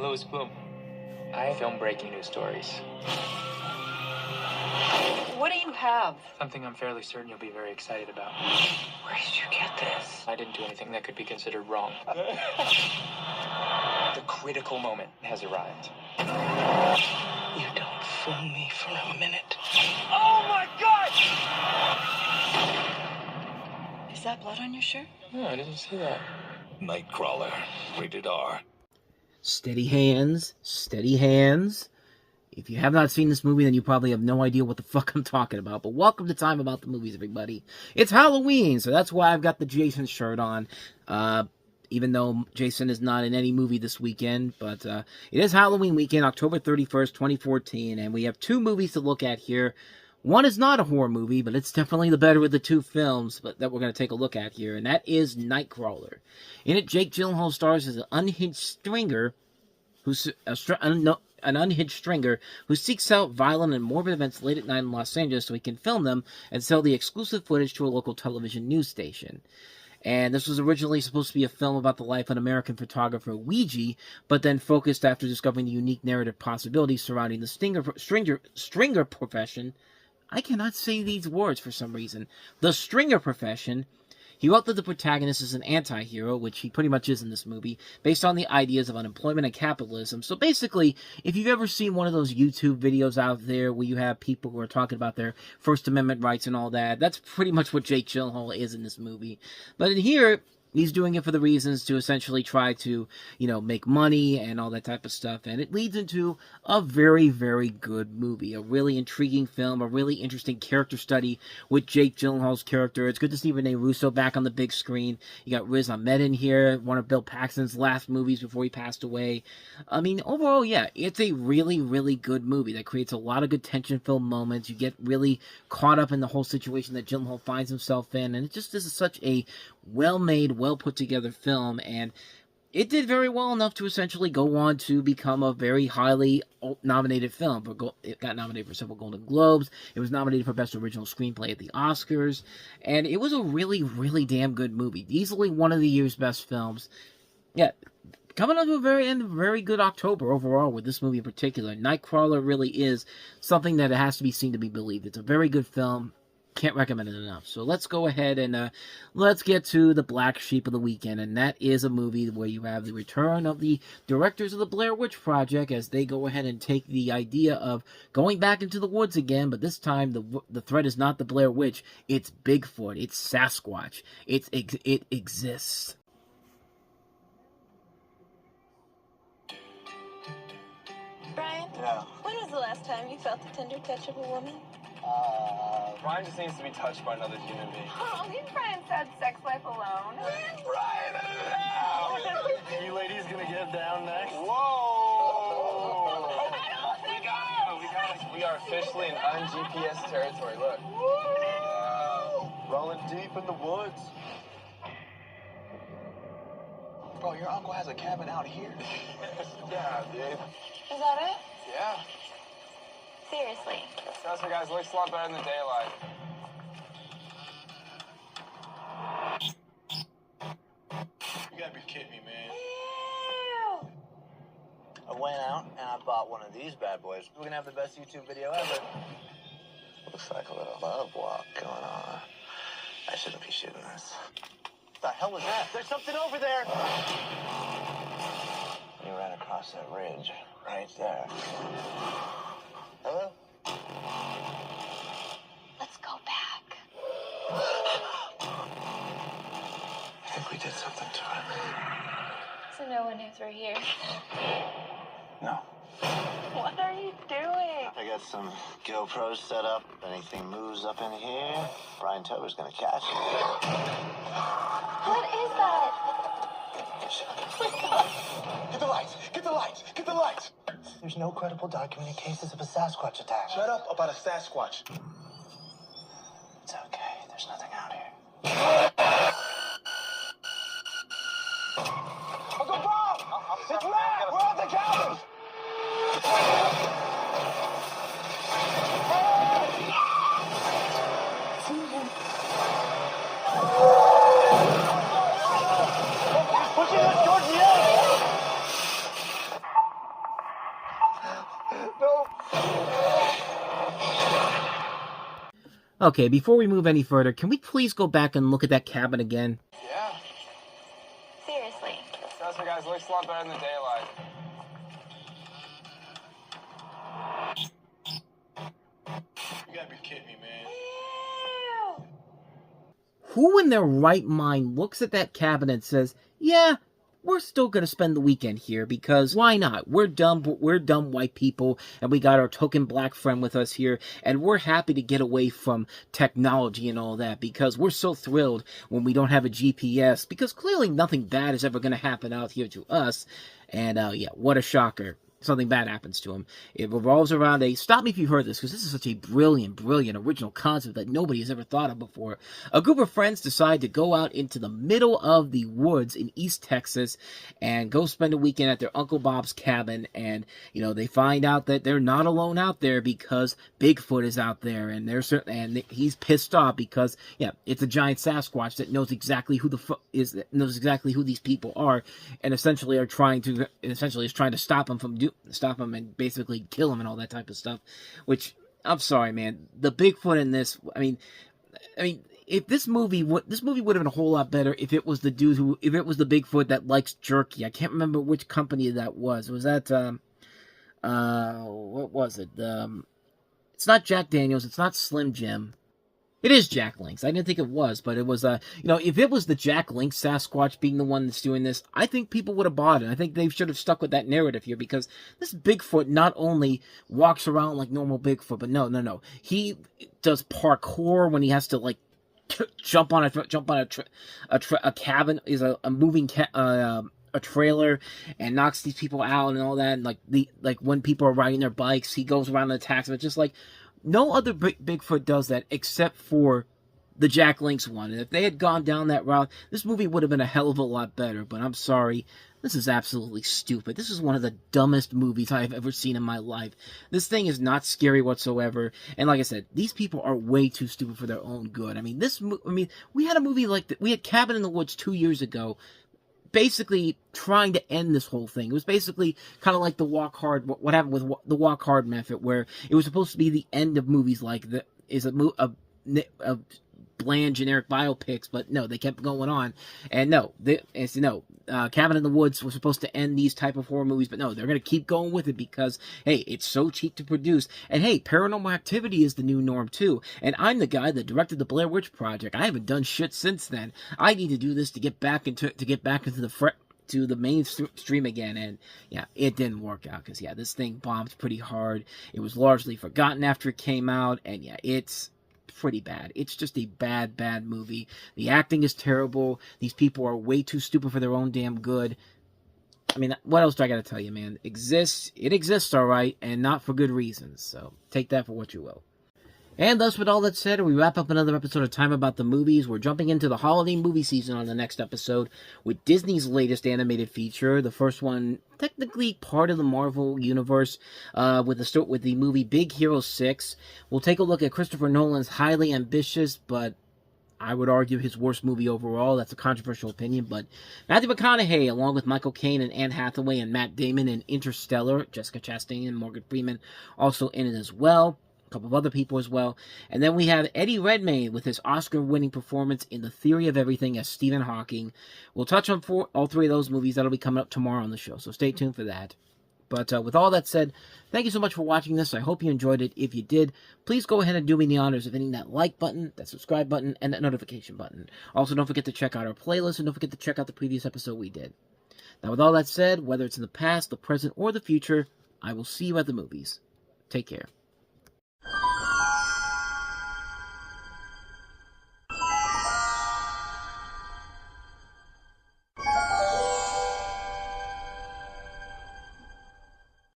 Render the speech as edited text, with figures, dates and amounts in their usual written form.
Louis Boom. I film breaking news stories. What do you have? Something I'm fairly certain you'll be very excited about. Where did you get this? I didn't do anything that could be considered wrong. The critical moment has arrived. You don't fool me for a minute. Oh my God! Is that blood on your shirt? No, I didn't see that. Nightcrawler, rated R. Steady hands, steady hands. If you have not seen this movie, then you probably have no idea what the fuck I'm talking about. But welcome to Time About the Movies, everybody. It's Halloween, so that's why I've got the Jason shirt on. Even though Jason is not in any movie this weekend. But it is Halloween weekend, October 31st, 2014. And we have two movies to look at here. One is not a horror movie, but it's definitely the better of the two films that we're going to take a look at here. And that is Nightcrawler. In it, Jake Gyllenhaal stars as an unhinged stringer an unhinged stringer who seeks out violent and morbid events late at night in Los Angeles so he can film them and sell the exclusive footage to a local television news station. And this was originally supposed to be a film about the life of an American photographer, Ouija, but then focused after discovering the unique narrative possibilities surrounding the stringer profession. I cannot say these words for some reason. The stringer profession. He wrote that the protagonist is an anti-hero, which he pretty much is in this movie, based on the ideas of unemployment and capitalism. So basically, if you've ever seen one of those YouTube videos out there where you have people who are talking about their First Amendment rights and all that, that's pretty much what Jake Gyllenhaal is in this movie. But in here, he's doing it for the reasons to essentially try to, make money and all that type of stuff. And it leads into a very, very good movie. A really intriguing film. A really interesting character study with Jake Gyllenhaal's character. It's good to see Rene Russo back on the big screen. You got Riz Ahmed in here. One of Bill Paxton's last movies before he passed away. I mean, overall, yeah, it's a really, really good movie that creates a lot of good tension-filled moments. You get really caught up in the whole situation that Gyllenhaal finds himself in. And it just is such a well-made, well-put-together film, and it did very well enough to essentially go on to become a very highly nominated film. It got nominated for several Golden Globes. It was nominated for Best Original Screenplay at the Oscars, and it was a really, really damn good movie. Easily one of the year's best films. Yeah, coming on to a very good October overall with this movie in particular. Nightcrawler really is something that has to be seen to be believed. It's a very good film. Can't recommend it enough. So let's go ahead and let's get to the black sheep of the weekend, and that is a movie where you have the return of the directors of the Blair Witch Project as they go ahead and take the idea of going back into the woods again, but this time the threat is not the Blair Witch, it's Bigfoot, it's Sasquatch, it exists. Brian? Yeah. When was the last time you felt the tender touch of a woman? Brian just needs to be touched by another human being. Oh, leave Brian's sad sex life alone. Leave Brian alone! You ladies gonna get down next? Whoa! We are officially in un-GPS territory, look. Rolling deep in the woods. Bro, your uncle has a cabin out here. Yeah, dude. Is that it? Yeah. Seriously. Trust me, guys, looks a lot better in the daylight. You gotta be kidding me, man. Ew. I went out and I bought one of these bad boys. We're gonna have the best YouTube video ever. Looks like a little love walk going on. I shouldn't be shooting this. What the hell was that? There's something over there! You ran across that ridge right there. Hello? Let's go back. I think we did something to him. So no one knows we're here. No. What are you doing? I got some GoPros set up. If anything moves up in here, Brian Tober's gonna catch it. What is that? Get the lights! Get the lights! Get the lights! There's no credible documented cases of a Sasquatch attack. Shut up about a Sasquatch. It's okay. There's nothing out here. Uncle Bob! It's Matt! We're at the cabin! Pushing us towards the edge! Okay, before we move any further, can we please go back and look at that cabin again? Yeah. Seriously. Trust me, guys, looks a lot better in the daylight. You gotta be kidding me, man. Ew. Who in their right mind looks at that cabin and says, yeah, we're still going to spend the weekend here because why not? We're dumb white people and we got our token black friend with us here and we're happy to get away from technology and all that because we're so thrilled when we don't have a GPS because clearly nothing bad is ever going to happen out here to us. And yeah, what a shocker. Something bad happens to him. It revolves around a, stop me if you heard this, because this is such a brilliant original concept that nobody has ever thought of before. A group of friends decide to go out into the middle of the woods in East Texas and go spend a weekend at their Uncle Bob's cabin, and, you know, they find out that they're not alone out there because Bigfoot is out there, and he's pissed off because, yeah, it's a giant Sasquatch that knows exactly who knows exactly who these people are, and essentially is trying to stop them stop him and basically kill him and all that type of stuff. Which, I'm sorry, man, the Bigfoot in this, I mean, if this movie would have been a whole lot better if it was the dude if it was the Bigfoot that likes jerky. I can't remember which company that was. Was that what was it? It's not Jack Daniels. It's not Slim Jim. It is Jack Link's. I didn't think it was, but it was, you know, if it was the Jack Link Sasquatch being the one that's doing this, I think people would have bought it. I think they should have stuck with that narrative here, because this Bigfoot not only walks around like normal Bigfoot, but no. He does parkour when he has to, like, jump on a cabin, is a moving a trailer, and knocks these people out and all that, and like when people are riding their bikes, he goes around and attacks them. It's just like, no other Bigfoot does that except for the Jack Link's one. And if they had gone down that route, this movie would have been a hell of a lot better. But I'm sorry, this is absolutely stupid. This is one of the dumbest movies I've ever seen in my life. This thing is not scary whatsoever. And like I said, these people are way too stupid for their own good. I mean, we had a movie like that. We had Cabin in the Woods 2 years ago, basically trying to end this whole thing. It was basically kind of like the Walk Hard, what happened with the Walk Hard method, where it was supposed to be the end of movies like that, is a bland generic biopics, but no, they kept going on, and Cabin in the Woods was supposed to end these type of horror movies, but no, they're going to keep going with it because, hey, it's so cheap to produce, and hey, Paranormal Activity is the new norm too, and I'm the guy that directed the Blair Witch Project. I haven't done shit since then. I need to do this to get back into the mainstream again, and yeah, it didn't work out, because yeah, this thing bombed pretty hard. It was largely forgotten after it came out, and yeah, it's pretty bad. It's just a bad movie. The acting is terrible. These people are way too stupid for their own damn good. I mean, what else do I gotta tell you, man? It exists, alright, and not for good reasons, so take that for what you will. And thus, with all that said, we wrap up another episode of Time About the Movies. We're jumping into the holiday movie season on the next episode with Disney's latest animated feature. The first one, technically part of the Marvel universe, with the movie Big Hero 6. We'll take a look at Christopher Nolan's highly ambitious, but I would argue his worst movie overall. That's a controversial opinion, but Matthew McConaughey, along with Michael Caine and Anne Hathaway and Matt Damon in Interstellar, Jessica Chastain and Morgan Freeman also in it as well. A couple of other people as well. And then we have Eddie Redmayne with his Oscar-winning performance in The Theory of Everything as Stephen Hawking. We'll touch on all three of those movies. That'll be coming up tomorrow on the show, so stay tuned for that. But with all that said, thank you so much for watching this. I hope you enjoyed it. If you did, please go ahead and do me the honors of hitting that like button, that subscribe button, and that notification button. Also, don't forget to check out our playlist, and don't forget to check out the previous episode we did. Now, with all that said, whether it's in the past, the present, or the future, I will see you at the movies. Take care.